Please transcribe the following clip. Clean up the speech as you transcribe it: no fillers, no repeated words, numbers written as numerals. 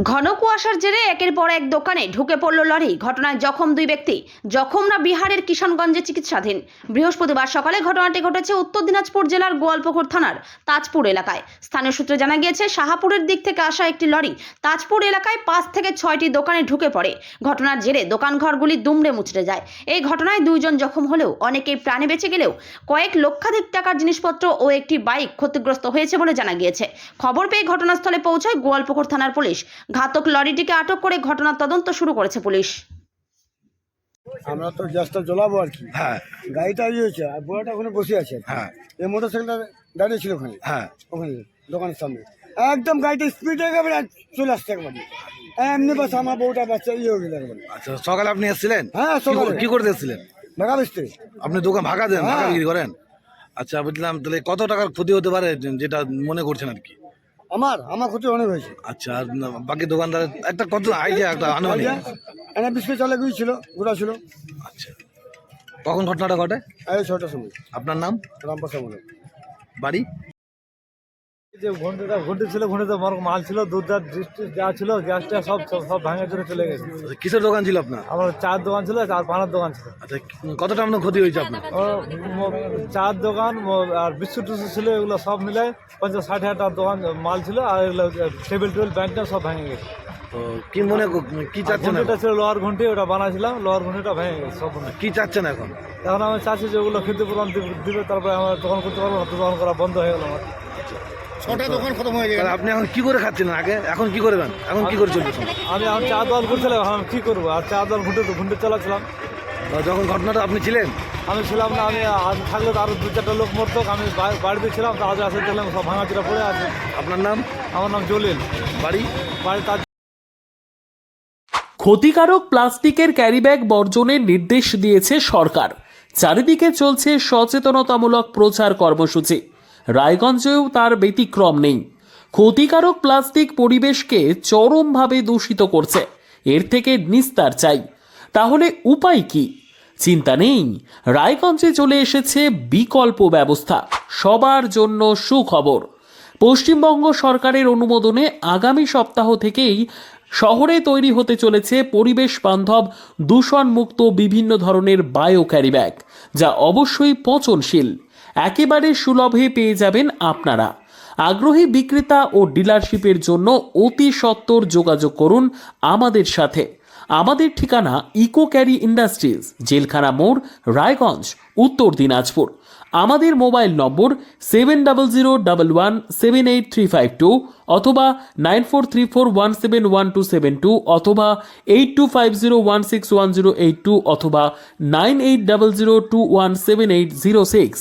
ঘন কুয়াশার জেরে একের পর এক দোকানে ঢুকে পড়ল লরি। ঘটনায় জখম দুই ব্যক্তি। জখমরা বিহারের কিষানগঞ্জে চিকিৎসাধীন। বৃহস্পতিবার সকালে ঘটনাটি ঘটেছে উত্তর দিনাজপুর জেলার গোয়ালপুকুর থানার তাজপুর এলাকায়। স্থানীয় সূত্রে জানা গিয়েছে, শাহাপুরের দিক থেকে আসা একটি লরি তাজপুর এলাকায় 5 থেকে 6টি দোকানে ঢুকে পড়ে। ঘটনার জেরে দোকানঘরগুলি দুমড়ে মুচড়ে যায়। এই ঘটনায় 2 জন জখম হলেও অনেকেই প্রাণে বেঁচে গেলেও কয়েক লক্ষাধিক টাকার জিনিসপত্র ও একটি বাইক ক্ষতিগ্রস্ত হয়েছে বলে জানা গিয়েছে। খবর পেয়ে ঘটনাস্থলে পৌঁছায় গোয়ালপুকুর থানার পুলিশ। ঘাতক লরিটিকে আটক করে ঘটনার তদন্ত শুরু করেছে পুলিশ। আমরা তো গ্যাসটা জ্বলাবো আর কি। হ্যাঁ গাড়িটা হয়েছে আর বুড়াটা ওখানে বসে আছে। হ্যাঁ এই মোটর সাইকেলটা দাঁড়িয়ে ছিল ওখানে, হ্যাঁ ওখানে দোকানের সামনে একদম গাড়িটা স্পিডে একেবারে চলে আসছে একবারে। এমনি বাস আমার বউটা বাচ্চা ইয়ে হয়ে গেল একবারে। আচ্ছা, সকালে আপনি এসেছিলেন? হ্যাঁ, সকালে। কি করতে এসেছিলেন? ভাগা বেচতে। আপনি দোকান ভাগা দেন, হ্যাঁ। ভাগা বিক্রি করেন? আচ্ছা, বুঝলাম। তাহলে কত টাকার ক্ষতি হতে পারে যেটা মনে করছেন আর কি? আমার ক্ষতি অনেক হয়েছে। আচ্ছা, আর বাকি দোকানদার একটা কত আইডিয়া, একটা আনুমানিক? এনে বিস্কুট চালে গিয়েছিল, ঘোরা ছিল। আচ্ছা, কখন ঘটনাটা ঘটে? এই 6টার সময়। আপনার নাম? রামপ্রসাদ বলে। বাড়ি? যে ঘন্টা ছিল, ঘন্টাতে মাল ছিল, দুধ যা ছিল, গ্যাসটা সব সব ভাঙে চলে চলে গেছে। আচ্ছা, কিসের দোকান ছিল আপনার? আমার চার দোকান ছিল, চার পানার দোকান ছিল। আচ্ছা, কতটা আপনার ক্ষতি হয়েছে আপনার? চার দোকান আর বিস্কুট টুস্কুট ছিল, এগুলো সব মিলাই 50-60 হাজার দোকান মাল ছিল। আর এগুলো টেবিল ব্যাংকটা সব ভেঙে গেছে। তো কি মনে কি চাচ্ছেন? ঘন্টিটা ছিল লোহার ঘন্টি, ওটা বানাইছিলাম, লোহার ঘন্টিটা ভেঙে গেছে সব। কি চাচ্ছেন এখন? এখন আমি চাচ্ছি যে ওগুলো ক্ষতিপূরণ দিবে, তারপরে আমার দোকান করতে পারবো, দোকান করা বন্ধ হয়ে গেল আমার। 6টা দোকান খতম হয়ে গেছে। আপনি এখন কি করে খাচ্ছিলেন আগে? এখন কি করবেন? এখন কি করে চলতেছেন? আমি চা দোকান করছিলাম, আমি কী করবো? আর চা দোকান ঘুঁটে চালাচ্ছিলাম। যখন ঘটনাটা আপনি ছিলেন? আমি ছিলাম না, আমি থাকলে তো আরো 2-4টা লোক মরতো। আমি বাড়িতে ছিলাম, তো আজ আসে দেখলাম সব ভাঙাচোরা পড়ে আছে। আপনার নাম? আমার নাম জলিল। বাড়ি? তার ক্ষতিকারক প্লাস্টিকের ক্যারিব্যাগ বর্জনের নির্দেশ দিয়েছে সরকার। চারিদিকে চলছে সচেতনতামূলক প্রচার কর্মসূচি। রায়গঞ্জেও তার ব্যতিক্রম নেই। ক্ষতিকারক প্লাস্টিক পরিবেশকে চরমভাবে দূষিত করছে। এর থেকে নিস্তার চাই। তাহলে উপায় কি? চিন্তা নেই, রায়গঞ্জে চলে এসেছে বিকল্প ব্যবস্থা। সবার জন্য সুখবর। পশ্চিমবঙ্গ সরকারের অনুমোদনে আগামী সপ্তাহ থেকেই শহরে তৈরি হতে চলেছে পরিবেশ বান্ধব দূষণমুক্ত বিভিন্ন ধরনের বায়ো ক্যারিব্যাগ, যা অবশ্যই পচনশীল। একেবারে সুলভে পেয়ে যাবেন আপনারা। আগ্রহী বিক্রেতা ও ডিলারশিপের জন্য অতি সত্বর যোগাযোগ করুন আমাদের সাথে। আমাদের ঠিকানা ইকো ক্যারি ইন্ডাস্ট্রিজ, জেলখানা মোড়, রায়গঞ্জ, উত্তর দিনাজপুর। আমাদের মোবাইল নম্বর 7001178352 অথবা 9434171272 অথবা 8250161082 অথবা 9800217806।